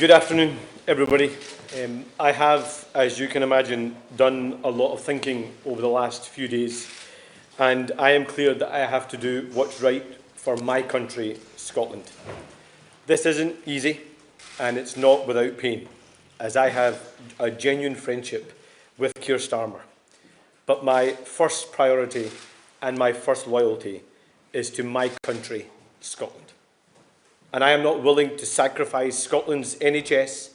Good afternoon, everybody. I have, as you can imagine, done a lot of thinking over the last few days, and I am clear that I have to do what's right for my country, Scotland. This isn't easy, and it's not without pain, as I have a genuine friendship with Keir Starmer. But my first priority and my first loyalty is to my country, Scotland. And I am not willing to sacrifice Scotland's NHS,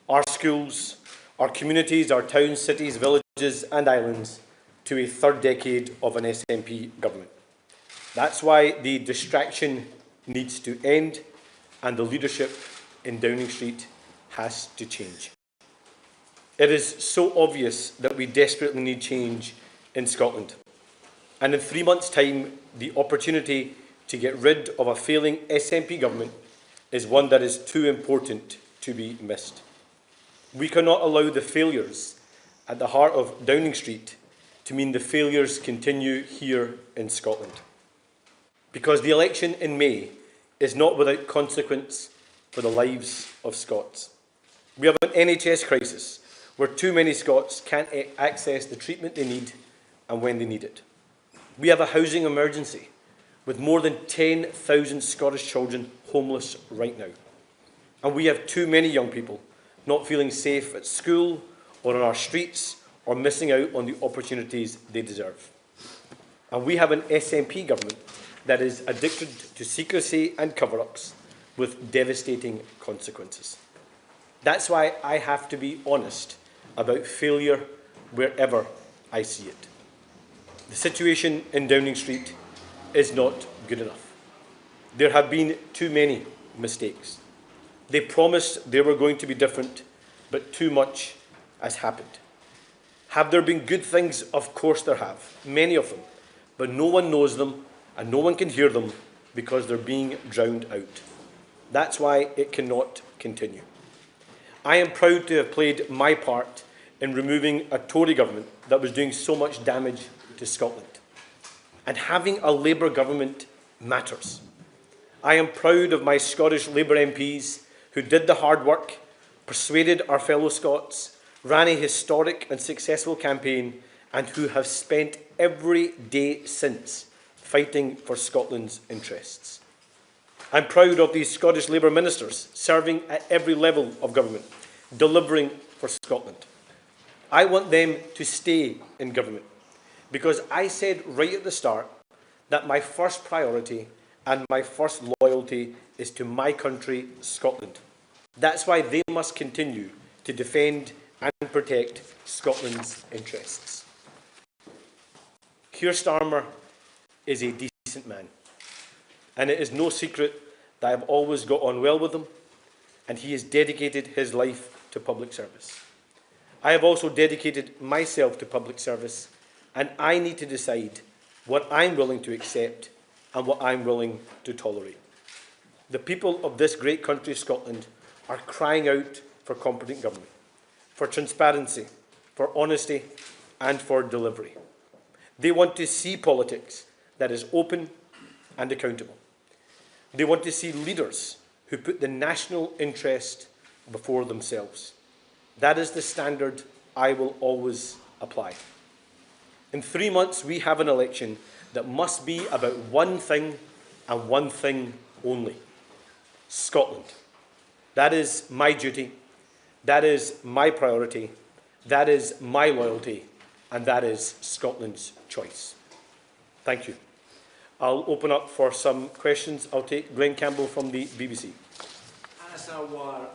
our schools, our communities, our towns, cities, villages and islands to a third decade of an SNP government. That's why the distraction needs to end and the leadership in Downing Street has to change. It is so obvious that we desperately need change in Scotland. And in 3 months' time, the opportunity to get rid of a failing SNP government is one that is too important to be missed. We cannot allow the failures at the heart of Downing Street to mean the failures continue here in Scotland. Because the election in May is not without consequence for the lives of Scots. We have an NHS crisis where too many Scots can't access the treatment they need and when they need it. We have a housing emergency with more than 10,000 Scottish children homeless right now. And we have too many young people not feeling safe at school or on our streets or missing out on the opportunities they deserve. And we have an SNP government that is addicted to secrecy and cover-ups with devastating consequences. That's why I have to be honest about failure wherever I see it. The situation in Downing Street is not good enough. There have been too many mistakes. They promised they were going to be different, but too much has happened. Have there been good things? Of course there have, many of them, but no one knows them and no one can hear them because they're being drowned out. That's why it cannot continue. I am proud to have played my part in removing a Tory government that was doing so much damage to Scotland. And having a Labour government matters. I am proud of my Scottish Labour MPs who did the hard work, persuaded our fellow Scots, ran a historic and successful campaign, and who have spent every day since fighting for Scotland's interests. I'm proud of these Scottish Labour ministers serving at every level of government, delivering for Scotland. I want them to stay in government, because I said right at the start that my first priority and my first loyalty is to my country, Scotland. That's why they must continue to defend and protect Scotland's interests. Keir Starmer is a decent man, and it is no secret that I have always got on well with him, and he has dedicated his life to public service. I have also dedicated myself to public service, and I need to decide what I'm willing to accept and what I'm willing to tolerate. The people of this great country, Scotland, are crying out for competent government, for transparency, for honesty and for delivery. They want to see politics that is open and accountable. They want to see leaders who put the national interest before themselves. That is the standard I will always apply. In 3 months, we have an election that must be about one thing and one thing only: Scotland. That is my duty, that is my priority, that is my loyalty, and that is Scotland's choice. Thank you. I'll open up for some questions. I'll take Glenn Campbell from the BBC. Anas Sarwar,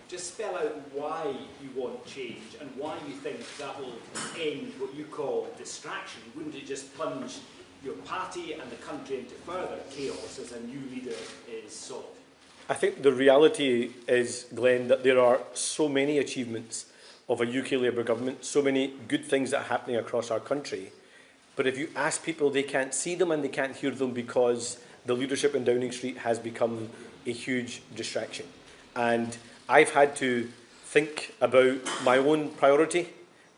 just spell out why you want change and why you think that will end what you call distraction. Wouldn't it just plunge your party and the country into further chaos as a new leader is sought? I think the reality is, Glenn, that there are so many achievements of a UK Labour government, so many good things that are happening across our country. But if you ask people, they can't see them and they can't hear them because the leadership in Downing Street has become a huge distraction. And I've had to think about my own priority,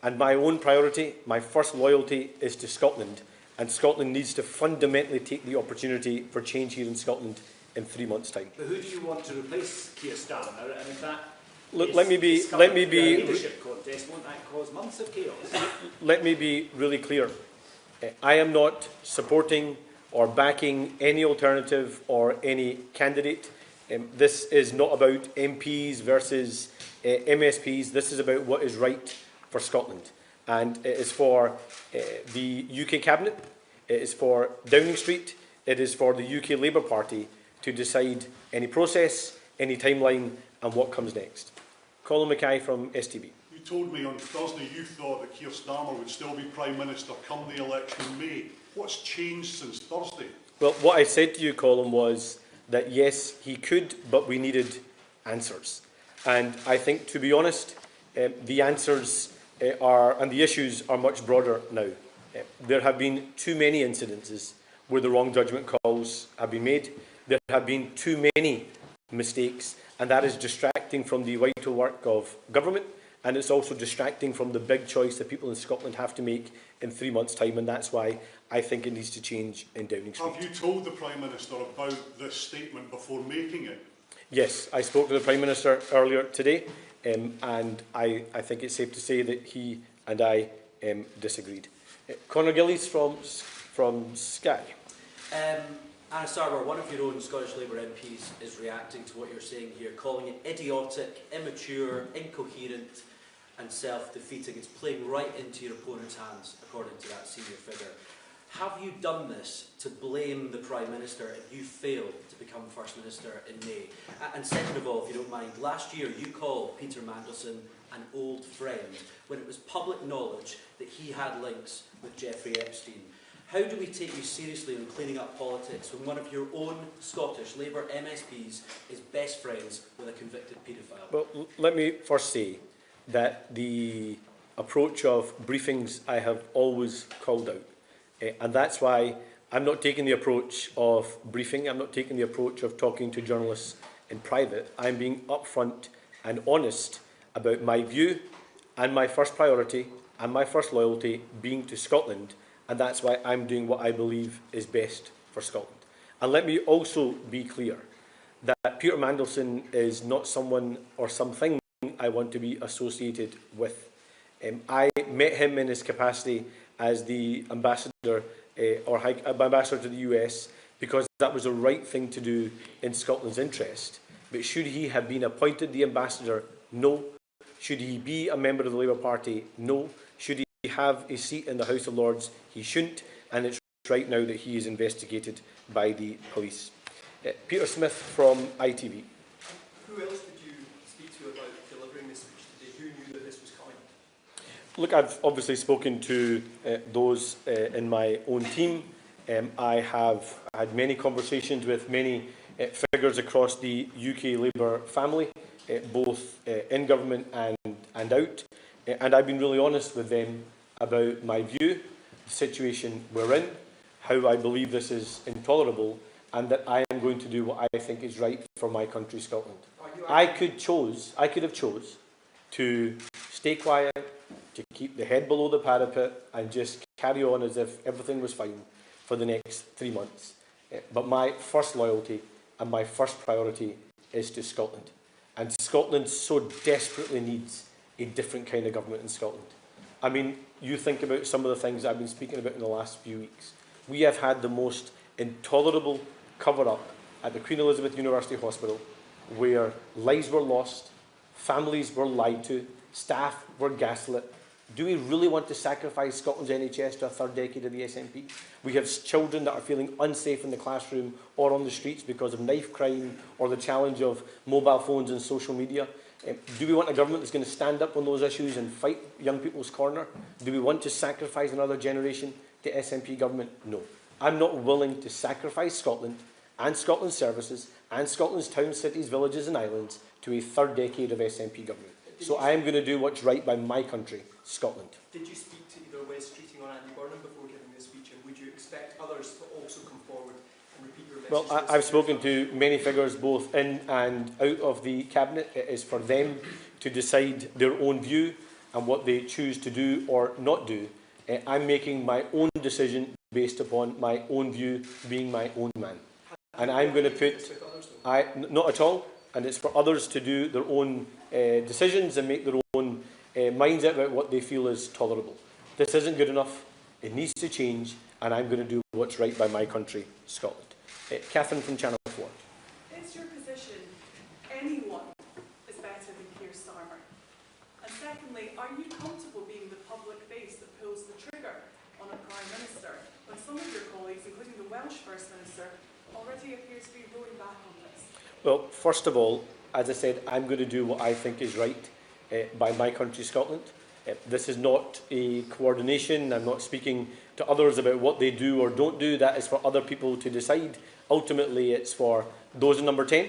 and my own priority, my first loyalty, is to Scotland. And Scotland needs to fundamentally take the opportunity for change here in Scotland in 3 months' time. But who do you want to replace Keir Starmer? And if that Look, let me be leadership contest, won't that cause months of chaos? Let me be really clear. I am not supporting or backing any alternative or any candidate. This is not about MPs versus MSPs. This is about what is right for Scotland. And it is for the UK Cabinet, it is for Downing Street, it is for the UK Labour Party to decide any process, any timeline and what comes next. Colin Mackay from STB. You told me on Thursday you thought that Keir Starmer would still be Prime Minister come the election in May. What's changed since Thursday? Well, what I said to you, Colin, was that yes, he could, but we needed answers. And I think, to be honest, the answers and the issues are much broader now. There have been too many incidences where the wrong judgment calls have been made. There have been too many mistakes, and that is distracting from the vital work of government, and it's also distracting from the big choice that people in Scotland have to make in 3 months' time, and that's why I think it needs to change in Downing Street. Have you told the Prime Minister about this statement before making it? Yes, I spoke to the Prime Minister earlier today, and I think it's safe to say that he and I disagreed. Conor Gillies from Sky. Anas Sarwar, one of your own Scottish Labour MPs is reacting to what you're saying here, calling it idiotic, immature, incoherent and self-defeating. It's playing right into your opponent's hands, according to that senior figure. Have you done this to blame the Prime Minister if you failed to become First Minister in May? And second of all, if you don't mind, last year you called Peter Mandelson an old friend when it was public knowledge that he had links with Jeffrey Epstein. How do we take you seriously in cleaning up politics when one of your own Scottish Labour MSPs is best friends with a convicted paedophile? Well, let me first say that the approach of briefings I have always called out. And that's why I'm not taking the approach of briefing, I'm not taking the approach of talking to journalists in private. I'm being upfront and honest about my view and my first priority and my first loyalty being to Scotland, and that's why I'm doing what I believe is best for Scotland. And let me also be clear that Peter Mandelson is not someone or something I want to be associated with. I met him in his capacity as the ambassador ambassador to the US because that was the right thing to do in Scotland's interest. But should he have been appointed the ambassador? No. Should he be a member of the Labour Party? No. Should he have a seat in the House of Lords? He shouldn't, and it's right now that he is investigated by the police. Peter Smith from ITV. Who else did you speak to about delivering this speech today? Who knew that this was coming? Look, I've obviously spoken to those in my own team. I have had many conversations with many figures across the UK Labour family, both in government and out. And I've been really honest with them about my view, the situation we're in, how I believe this is intolerable, and that I am going to do what I think is right for my country, Scotland. Are you I could have chose to stay quiet, to keep the head below the parapet and just carry on as if everything was fine for the next 3 months. But my first loyalty and my first priority is to Scotland. And Scotland so desperately needs a different kind of government in Scotland. I mean, you think about some of the things I've been speaking about in the last few weeks. We have had the most intolerable cover-up at the Queen Elizabeth University Hospital, where lives were lost, families were lied to, staff were gaslit. Do we really want to sacrifice Scotland's NHS to a third decade of the SNP? We have children that are feeling unsafe in the classroom or on the streets because of knife crime or the challenge of mobile phones and social media. Do we want a government that's going to stand up on those issues and fight young people's corner? Do we want to sacrifice another generation to SNP government? No. I'm not willing to sacrifice Scotland and Scotland's services and Scotland's towns, cities, villages and islands to a third decade of SNP government. So I am going to do what's right by my country, Scotland. Did you speak to either West Streeting or Andy Burnham before giving this speech, and would you expect others to also come forward and repeat your message? Well, I've spoken to many figures both in and out of the Cabinet. It is for them to decide their own view and what they choose to do or not do. I'm making my own decision based upon my own view, being my own man. And I'm going to put... not at all. And it's for others to do their own decisions and make their own minds up about what they feel is tolerable. This isn't good enough. It needs to change, and I'm going to do what's right by my country, Scotland. Catherine from Channel 4. Is your position anyone is better than Keir Starmer? And secondly, are you comfortable being the public face that pulls the trigger on a Prime Minister when some of your colleagues, including the Welsh First Minister, already appears to be rolling back on this? Well, first of all, as I said, I'm going to do what I think is right by my country, Scotland. This is not a coordination. I'm not speaking to others about what they do or don't do. That is for other people to decide. Ultimately, it's for those in number 10,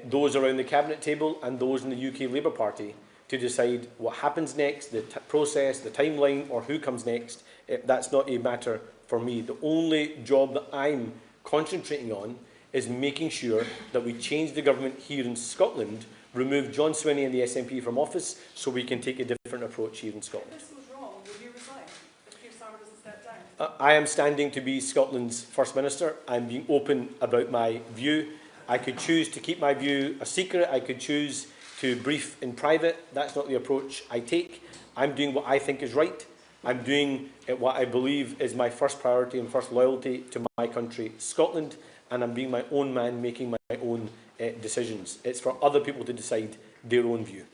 those around the Cabinet table and those in the UK Labour Party to decide what happens next, the process, the timeline, or who comes next. That's not a matter for me. The only job that I'm concentrating on is making sure that we change the government here in Scotland, remove John Swinney and the SNP from office so we can take a different approach here in Scotland. If this was wrong, would you resign if Keir Starmer doesn't step down? I am standing to be Scotland's First Minister. I'm being open about my view. I could choose to keep my view a secret. I could choose to brief in private. That's not the approach I take. I'm doing what I think is right. I'm doing what I believe is my first priority and first loyalty to my country, Scotland. And I'm being my own man, making my own decisions. It's for other people to decide their own view.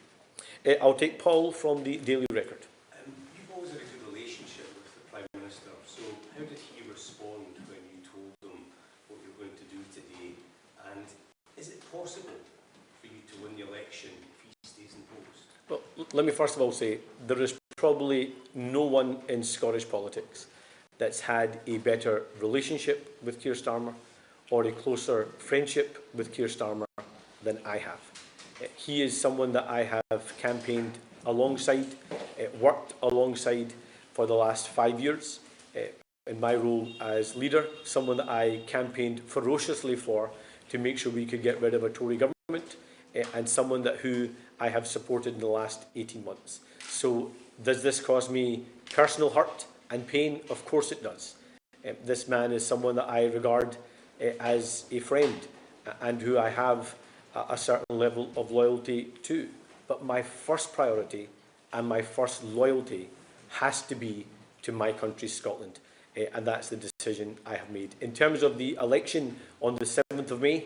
I'll take Paul from the Daily Record. You've always had a good relationship with the Prime Minister, so how did he respond when you told him what you're going to do today? And is it possible for you to win the election if he stays in post? Well, let me first of all say, there is probably no one in Scottish politics that's had a better relationship with Keir Starmer or a closer friendship with Keir Starmer than I have. He is someone that I have campaigned alongside, worked alongside for the last 5 years in my role as leader, someone that I campaigned ferociously for to make sure we could get rid of a Tory government, and someone who I have supported in the last 18 months. So does this cause me personal hurt and pain? Of course it does. This man is someone that I regard as a friend and who I have a certain level of loyalty to. But my first priority and my first loyalty has to be to my country, Scotland. And that's the decision I have made. In terms of the election on the 7th of May,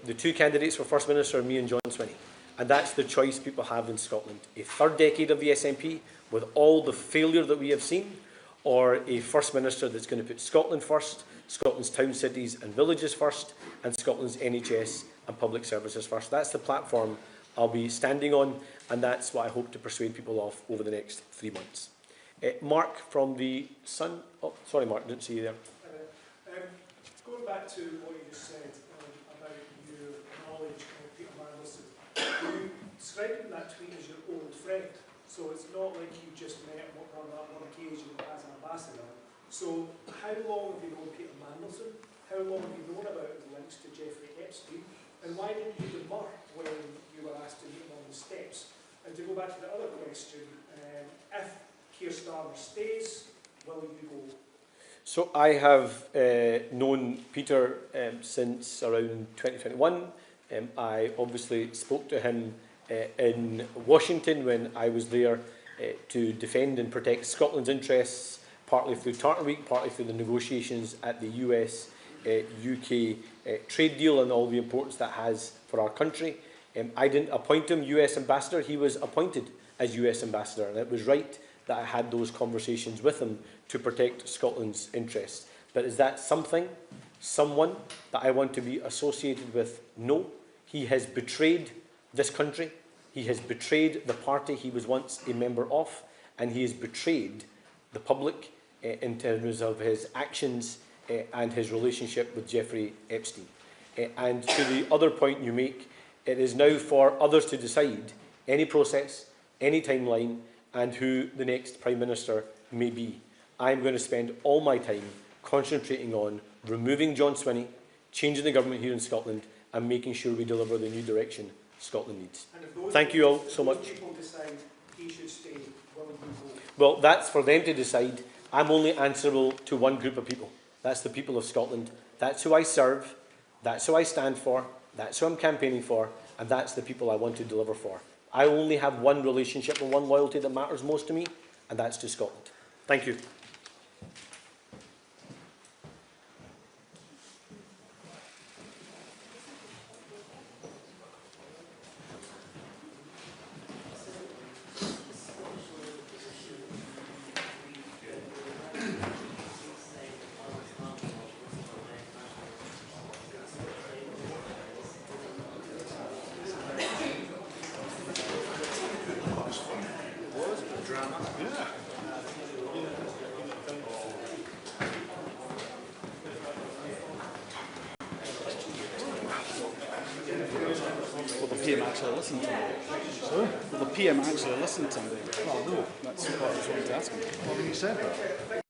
the two candidates for First Minister are me and John Swinney. And that's the choice people have in Scotland. A third decade of the SNP with all the failure that we have seen, or a First Minister that's going to put Scotland first, Scotland's towns, cities and villages first, and Scotland's NHS and public services first. That's the platform I'll be standing on, and that's what I hope to persuade people of over the next 3 months. Mark from the Sun. Oh, sorry, Mark, didn't see you there. Going back to what you just said about your knowledge of Peter Mandelson, you described that tweet as your old friend. So it's not like you just met on that one occasion as an ambassador. So how long have you known Peter Mandelson? how long have you known about his links to Jeffrey Epstein, and why didn't you demur when you were asked to meet him on the steps? And to go back to the other question, if Keir Starmer stays, will you go? So I have known Peter since around 2021. I obviously spoke to him in Washington when I was there to defend and protect Scotland's interests, partly through Tartan Week, partly through the negotiations at the US-UK trade deal and all the importance that has for our country. I didn't appoint him US ambassador, he was appointed as US ambassador, and it was right that I had those conversations with him to protect Scotland's interests. But is that someone that I want to be associated with? No. He has betrayed this country, he has betrayed the party he was once a member of, and he has betrayed the public in terms of his actions and his relationship with Jeffrey Epstein. And to the other point you make, it is now for others to decide any process, any timeline, and who the next Prime Minister may be. I'm going to spend all my time concentrating on removing John Swinney, changing the government here in Scotland, and making sure we deliver the new direction Scotland needs. Thank you all so much. If people decide he should stay, will you go? Well, that's for them to decide. I'm only answerable to one group of people. That's the people of Scotland. That's who I serve. That's who I stand for. That's who I'm campaigning for. And that's the people I want to deliver for. I only have one relationship and one loyalty that matters most to me, and that's to Scotland. Thank you. Will the PM actually listen to me? Sorry? Will the PM actually listen to me? Oh, no. That's what I was asking. Well, he said that.